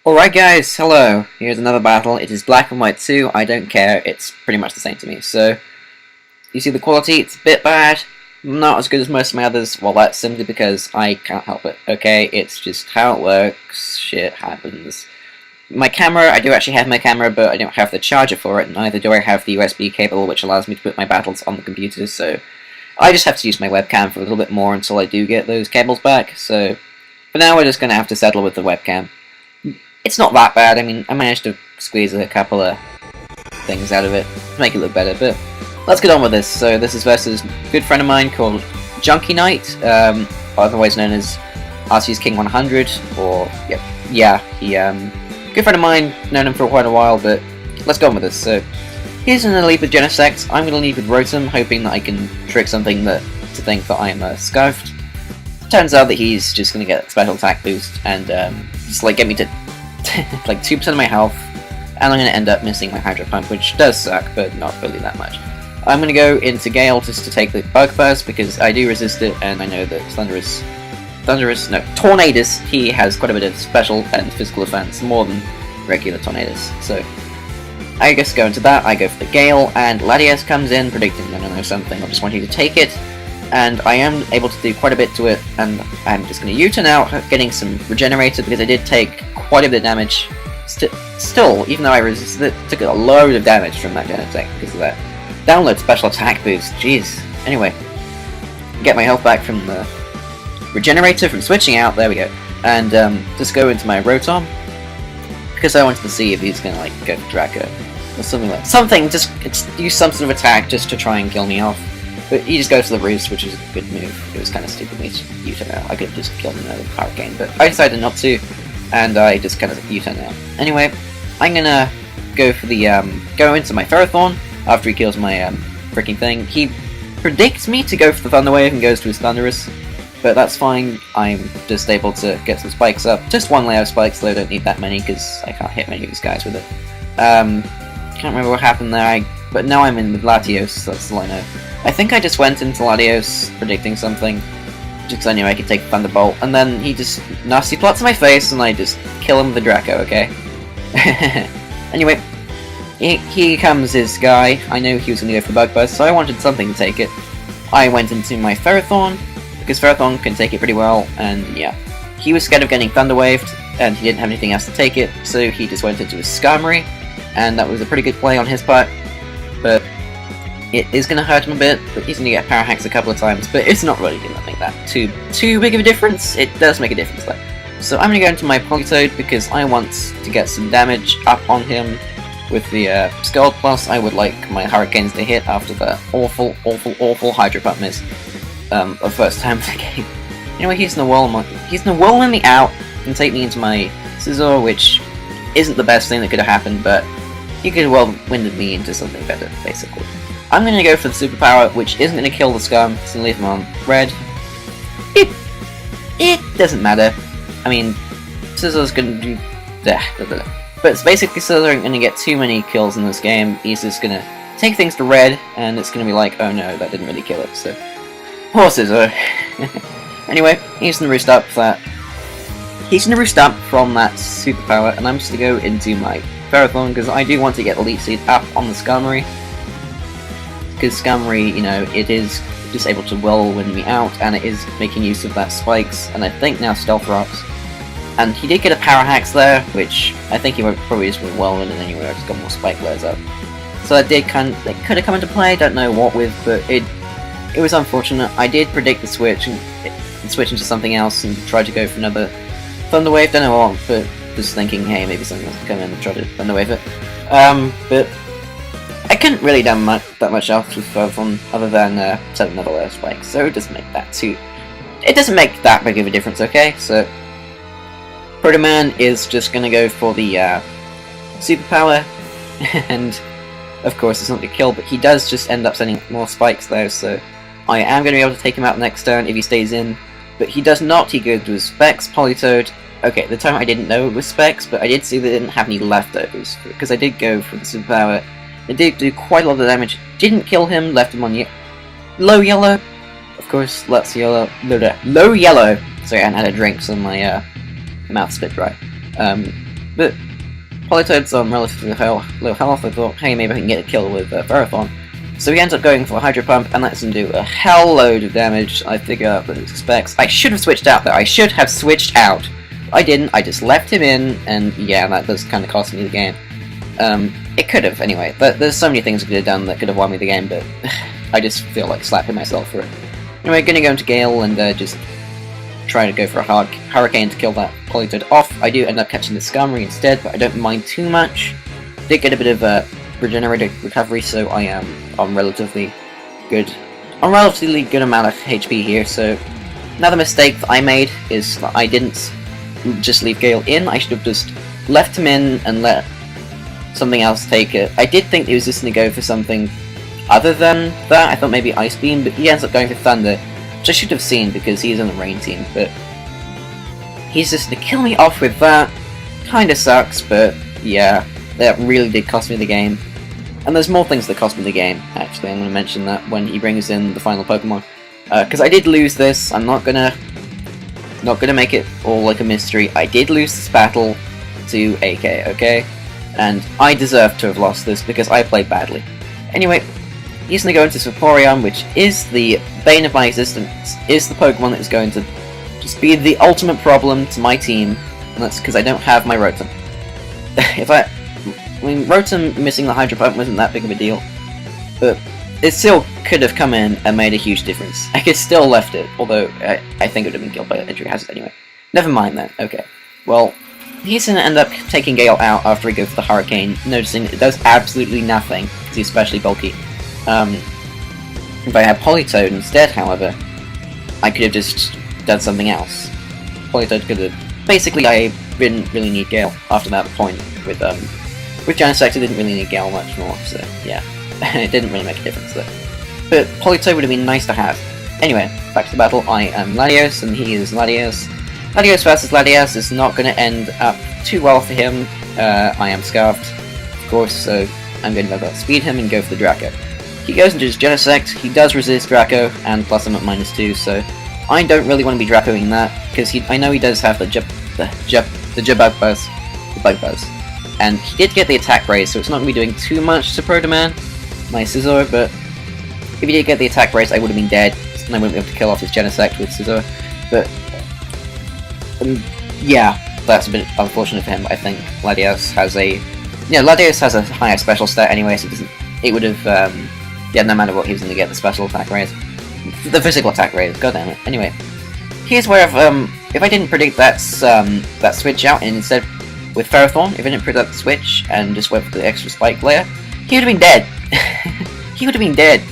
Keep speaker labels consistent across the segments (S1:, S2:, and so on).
S1: Alright guys, hello. Here's another battle. It is Black and White 2. I don't care. It's pretty much the same to me. So, you see the quality? It's a bit bad. Not as good as most of my others. Well, that's simply because I can't help it. Okay, it's just how it works. Shit happens. My camera, I do actually have my camera, but I don't have the charger for it. Neither do I have the USB cable, which allows me to put my battles on the computer. So, I just have to use my webcam for a little bit more until I do get those cables back. So, for now, we're just going to have to settle with the webcam. It's not that bad. I mean, I managed to squeeze a couple of things out of it to make it look better, but let's get on with this. So this is versus a good friend of mine called Junkie Knight, otherwise known as Arceus King 100, or, good friend of mine, known him for quite a while, but let's go on with this. So, he's going to lead with Genesect, I'm going to lead with Rotom, hoping that I can trick something to think that I'm Scarfed. Turns out that he's just going to get a special attack boost, and just like get me to like 2% of my health, and I'm going to end up missing my Hydro Pump, which does suck, but not really that much. I'm going to go into Gale just to take the Bug Burst, because I do resist it, and I know that Tornadus, he has quite a bit of special and physical defense, more than regular Tornadus, so I guess go into that. I go for the Gale, and Latias comes in, predicting I don't know something, I just want you to take it, and I am able to do quite a bit to it, and I'm just going to U-turn out, getting some Regenerator, because I did take quite a bit of damage. Still, even though I resisted it, took a load of damage from that Genesect because of that. Download special attack boost, jeez. Anyway, get my health back from the Regenerator from switching out, there we go. And just go into my Rotom, because I wanted to see if he's going to like go for Draco, or something like just use some sort of attack just to try and kill me off. But he just goes to the Roost, which is a good move. It was kind of stupid of me to U-turn out. I could have just killed him with Hurricane, but I decided not to, and I just kind of U-turn out. Anyway, I'm gonna go for the, go into my Ferrothorn after he kills my, freaking thing. He predicts me to go for the Thunder Wave and goes to his Thundurus, but that's fine. I'm just able to get some spikes up. Just one layer of spikes, though I don't need that many, because I can't hit many of these guys with it. Can't remember what happened there, but now I'm in with Latios, so that's all I know. I think I just went into Latios predicting something, just because I knew I could take Thunderbolt, and then he just nasty plots in my face, and I just kill him with the Draco, okay? Anyway, here comes his guy. I knew he was going to go for Bug Burst, so I wanted something to take it. I went into my Ferrothorn, because Ferrothorn can take it pretty well, and yeah. He was scared of getting Thunder Waved, and he didn't have anything else to take it, so he just went into his Skarmory, and that was a pretty good play on his part, but it is going to hurt him a bit, but he's going to get Power Hacks a couple of times, but it's not really going to make that too big of a difference. It does make a difference though. So I'm going to go into my Politoed because I want to get some damage up on him with the Scald, plus I would like my Hurricanes to hit after the awful Hydro Pump miss the first time of the game. Anyway, he's going to whirl me out and take me into my Scizor, which isn't the best thing that could have happened, but he could have well winded me into something better, basically. I'm going to go for the superpower, which isn't going to kill the Scum, it's going to leave him on red. It doesn't matter. I mean, Scizor's going to do... But it's basically Scizor isn't going to get too many kills in this game. He's just going to take things to red, and it's going to be like, oh no, that didn't really kill it, so... Poor Scizor. Anyway, he's going to roost up that. He's going to roost up from that superpower, and I'm just going to go into my Ferrothorn, because I do want to get Elite Seed up on the Skarmory. Because Skarmory, you know, it is just able to whirlwind me out, and it is making use of that Spikes, and I think now Stealth Rocks. And he did get a Power Hacks there, which I think he would probably just went whirlwind, and then he would have just got more Spike layers up. So that did that could have come into play, I don't know what with, but it was unfortunate. I did predict the switch, and switch into something else, and try to go for another Thunder Wave, don't know what, but just thinking, hey, maybe something else will come in and try to Thunder Wave it. But I couldn't really do that much else with Ferrothorn other than set another layer of Spike, so it doesn't make that big of a difference, okay? So Protoman is just gonna go for the superpower, and of course it's not gonna kill, but he does just end up sending more Spikes though, so I am gonna be able to take him out next turn if he stays in, but he does not. He goes with Specs, Politoed. Okay, at the time I didn't know it was Specs, but I did see that it didn't have any leftovers, because I did go for the superpower. It did do quite a lot of damage. Didn't kill him, left him on low yellow. Of course, low yellow. Sorry, I had a drink, so my mouth spit dry. But Politoed's on relatively low health. I thought, hey, maybe I can get a kill with Ferrothorn. So he ends up going for a Hydro Pump, and lets him do a hell load of damage. I figure out what he expects. I should have switched out, though. I should have switched out. I didn't. I just left him in, and yeah, that does kind of cost me the game. It could have, anyway. But there's so many things I could have done that could have won me the game, but I just feel like slapping myself for it. Anyway, gonna go into Gale and just try to go for a Hurricane to kill that Politoed off. I do end up catching the Skarmory instead, but I don't mind too much. Did get a bit of regenerated recovery, so I am on relatively good amount of HP here. So another mistake that I made is that I didn't just leave Gale in. I should have just left him in and let something else take it. I did think he was just going to go for something other than that. I thought maybe Ice Beam, but he ends up going for Thunder, which I should have seen because he's on the Rain team. But he's just going to kill me off with that. Kinda sucks, but yeah, that really did cost me the game. And there's more things that cost me the game, actually. I'm going to mention that when he brings in the final Pokemon. Because I did lose this. I'm not gonna make it all like a mystery. I did lose this battle to AK, okay? And I deserve to have lost this because I played badly. Anyway, he's going to go into Vaporeon, which is the bane of my existence. Is the Pokemon that is going to just be the ultimate problem to my team. And that's because I don't have my Rotom. I mean, Rotom missing the Hydro Pump wasn't that big of a deal, but it still could have come in and made a huge difference. I could still left it, although I think it would have been killed by Entry Hazard anyway. Never mind then, okay. Well, he's going to end up taking Gale out after he goes for the Hurricane, noticing it does absolutely nothing, because he's especially bulky. If I had Politoed instead, however, I could have just done something else. Politoed could have... Basically, I didn't really need Gale after that point with Genesect. I didn't really need Gale much more, so yeah. It didn't really make a difference there. But Politoed would have been nice to have. Anyway, back to the battle. I am Latios, and he is Latios. Latios versus Latios is not going to end up too well for him. I am Scarfed, of course, so I'm going to outspeed him and go for the Draco. He goes into his Genesect. He does resist Draco, and plus I'm at -2, so I don't really want to be Dracoing that, because I know he does have the Bug Buzz. And he did get the attack raise, so it's not going to be doing too much to Protoman, my Scizor, but if he did get the attack raise, I would have been dead, and I wouldn't be able to kill off his Genesect with Scizor. But, yeah, that's a bit unfortunate for him. I think Latios has a... Yeah, Latios has a higher special stat anyway, so it would have... yeah, no matter what, he was going to get the special attack raise. The physical attack raise, goddammit. Anyway, here's where if I didn't predict that switch out, and instead with Ferrothorn, if I didn't predict the switch and just went for the extra spike layer, he would have been dead. He would have been dead.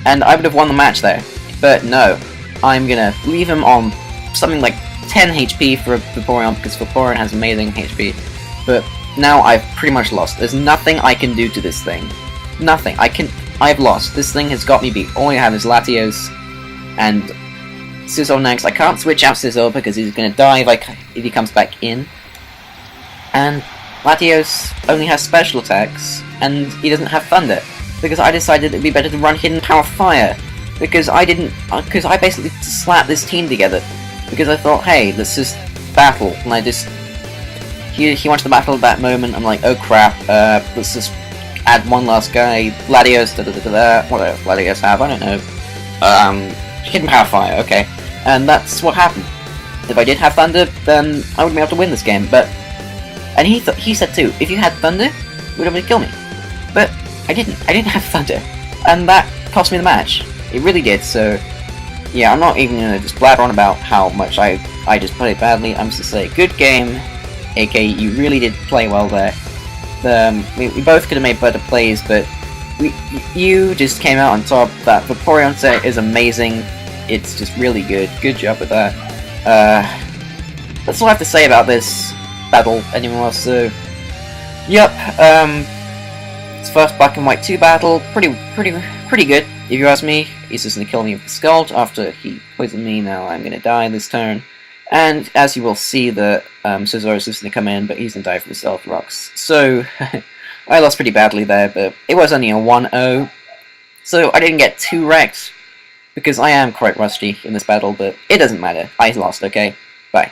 S1: And I would have won the match there. But no, I'm gonna leave him on something like 10 HP for Vaporeon, because Vaporeon has amazing HP. But now I've pretty much lost. There's nothing I can do to this thing. Nothing. I've lost. This thing has got me beat. All I have is Latios and Scizor next. I can't switch out Scizor because he's gonna die if he comes back in. And Latios only has special attacks, and he doesn't have Thunder, because I decided it'd be better to run Hidden Power Fire, because I basically slapped this team together, because I thought, hey, let's just battle, and he wanted to battle at that moment. I'm like, oh crap, let's just add one last guy, Latios, what else Latios have, I don't know, Hidden Power Fire, okay, and that's what happened. If I did have Thunder, then I would be able to win this game, but... And he said too, if you had Thunder, you would have been able to kill me. But I didn't have Thunder. And that cost me the match. It really did, so... Yeah, I'm not even gonna just blabber on about how much I just played badly. I'm just gonna say, good game, AK, you really did play well there. We both could have made better plays, but you just came out on top. That Vaporeon set is amazing. It's just really good. Good job with that. That's all I have to say about this battle anymore, so yep, it's first Black and White 2 battle, pretty good, if you ask me. He's just gonna kill me with the Scald after he poisoned me. Now I'm gonna die this turn, and as you will see, the Scizor is just gonna come in, but he's gonna die for the Stealth Rocks, so I lost pretty badly there, but it was only a 1-0, so I didn't get too wrecked, because I am quite rusty in this battle, but it doesn't matter, I lost, okay? Bye.